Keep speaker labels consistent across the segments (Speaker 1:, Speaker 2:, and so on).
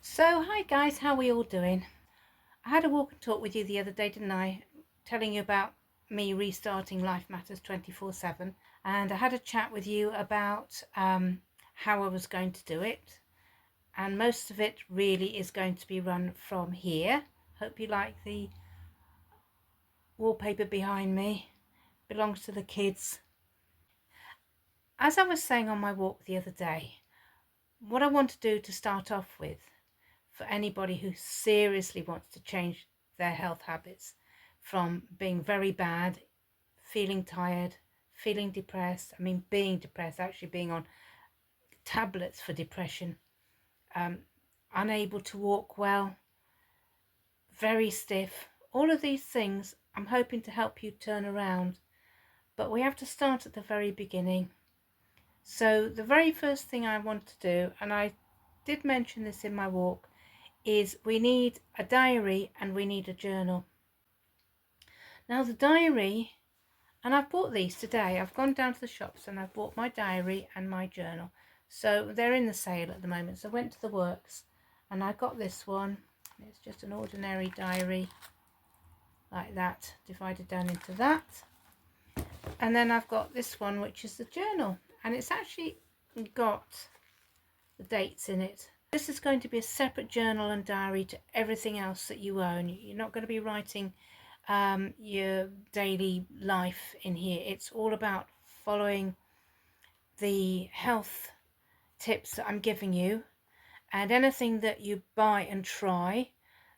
Speaker 1: So, hi guys, how are we all doing? I had a walk and talk with you the other day, didn't I? Telling you about me restarting Life Matters 24/7. And I had a chat with you about how I was going to do it. And most of it really is going to be run from here. Hope you like the wallpaper behind me. Belongs to the kids. As I was saying on my walk the other day, what I want to do to start off with, for anybody who seriously wants to change their health habits from being very bad, feeling tired, feeling depressed, being depressed, actually being on tablets for depression, unable to walk well, very stiff, all of these things I'm hoping to help you turn around. But we have to start at the very beginning. So the very first thing I want to do, and I did mention this in my walk, is we need a diary and we need a journal. Now the diary, and I've bought these today. I've gone down to the shops and I've bought my diary and my journal. So they're in the sale at the moment. So I went to the works and I got this one. It's just an ordinary diary like that, divided down into that. And then I've got this one, which is the journal, and it's actually got the dates in it. This is going to be a separate journal and diary to everything else that you own. You're not going to be writing your daily life in here. It's all about following the health tips that I'm giving you, and anything that you buy and try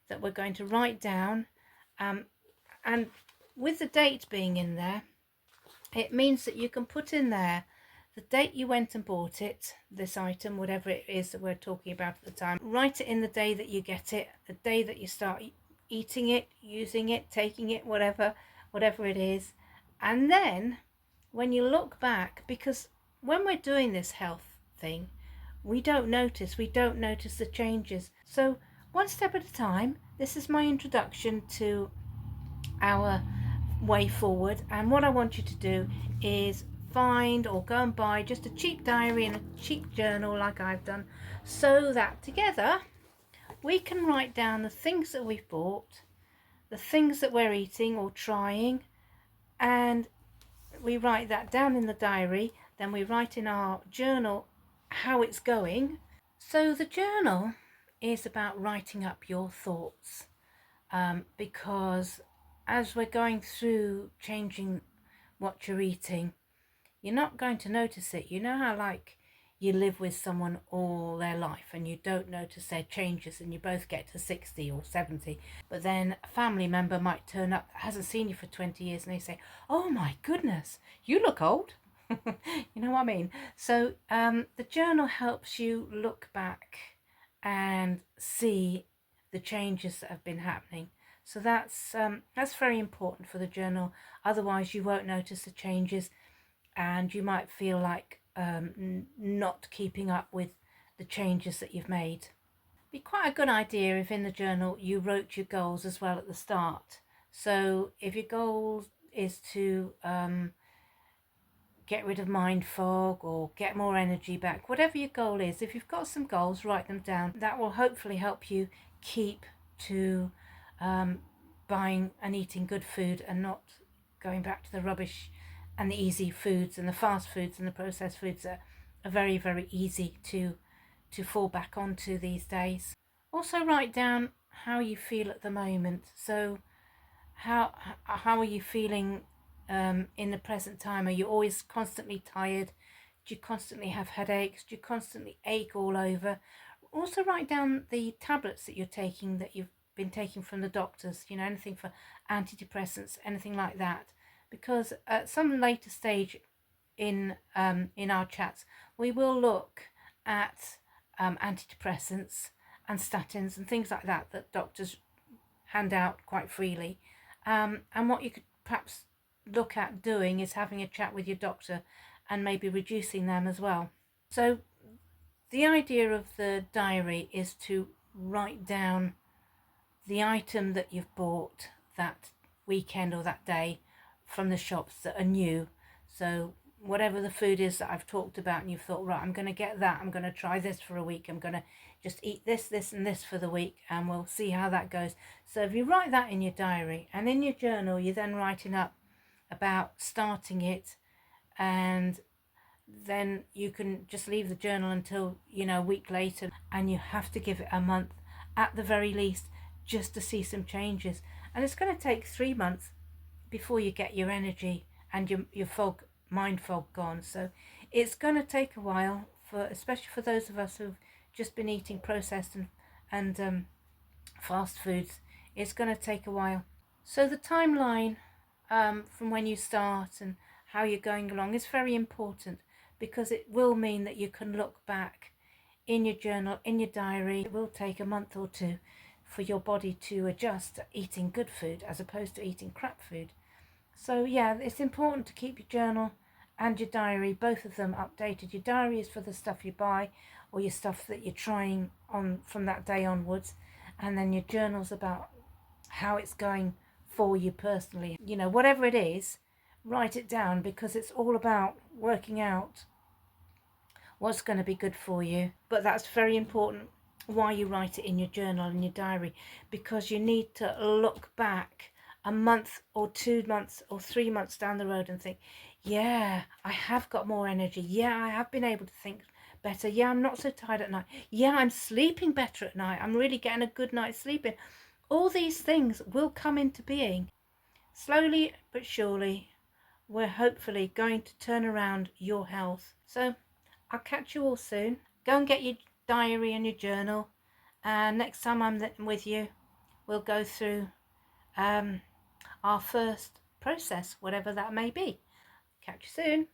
Speaker 1: that we're going to write down. And with the date being in there, it means that you can put in there the date you went and bought it, this item, whatever it is that we're talking about at the time. Write it in the day that you get it, the day that you start eating it, using it, taking it, whatever it is. And then when you look back, because when we're doing this health thing, we don't notice the changes. So one step at a time. This is my introduction to our way forward, and what I want you to do is find or go and buy just a cheap diary and a cheap journal like I've done, so that together we can write down the things that we've bought, the things that we're eating or trying, and we write that down in the diary. Then we write in our journal how it's going. So the journal is about writing up your thoughts, because as we're going through changing what you're eating, you're not going to notice it. You know how, like, you live with someone all their life and you don't notice their changes, and you both get to 60 or 70, but then a family member might turn up that hasn't seen you for 20 years and they say, oh my goodness, you look old. You know what I mean? So the journal helps you look back and see the changes that have been happening. So that's very important for the journal. Otherwise you won't notice the changes, and you might feel like not keeping up with the changes that you've made. Be quite a good idea if in the journal you wrote your goals as well at the start. So if your goal is to get rid of mind fog or get more energy back, whatever your goal is, if you've got some goals, write them down. That will hopefully help you keep to buying and eating good food and not going back to the rubbish and the easy foods and the fast foods and the processed foods that are very, very easy to fall back onto these days. Also write down how you feel at the moment. So how are you feeling in the present time? Are you always constantly tired? Do you constantly have headaches? Do you constantly ache all over? Also write down the tablets that you're taking, that you've been taking from the doctors, anything for antidepressants, anything like that, because at some later stage in our chats we will look at antidepressants and statins and things like that doctors hand out quite freely, and what you could perhaps look at doing is having a chat with your doctor and maybe reducing them as well. So the idea of the diary is to write down the item that you've bought that weekend or that day from the shops that are new. So whatever the food is that I've talked about and you've thought, right, I'm going to get that, I'm going to try this for a week, I'm going to just eat this, this and this for the week, and we'll see how that goes. So if you write that in your diary and in your journal, you're then writing up about starting it, and then you can just leave the journal until, a week later, and you have to give it a month at the very least just to see some changes. And it's going to take 3 months before you get your energy and your mind fog gone. So it's going to take a while, especially for those of us who've just been eating processed and fast foods. It's going to take a while. So the timeline from when you start and how you're going along is very important, because it will mean that you can look back in your journal, in your diary. It will take a month or two for your body to adjust to eating good food as opposed to eating crap food. So yeah, it's important to keep your journal and your diary, both of them, updated. Your diary is for the stuff you buy or your stuff that you're trying on from that day onwards, and then your journal's about how it's going for you personally. Whatever it is, write it down, because it's all about working out what's going to be good for you. But that's very important why you write it in your journal and your diary, because you need to look back a month or 2 months or 3 months down the road and think, yeah, I have got more energy. Yeah, I have been able to think better. Yeah, I'm not so tired at night. Yeah, I'm sleeping better at night. I'm really getting a good night's sleeping. All these things will come into being. Slowly but surely, we're hopefully going to turn around your health. So I'll catch you all soon. Go and get your diary and your journal, and next time I'm with you, we'll go through our first process, whatever that may be. Catch you soon.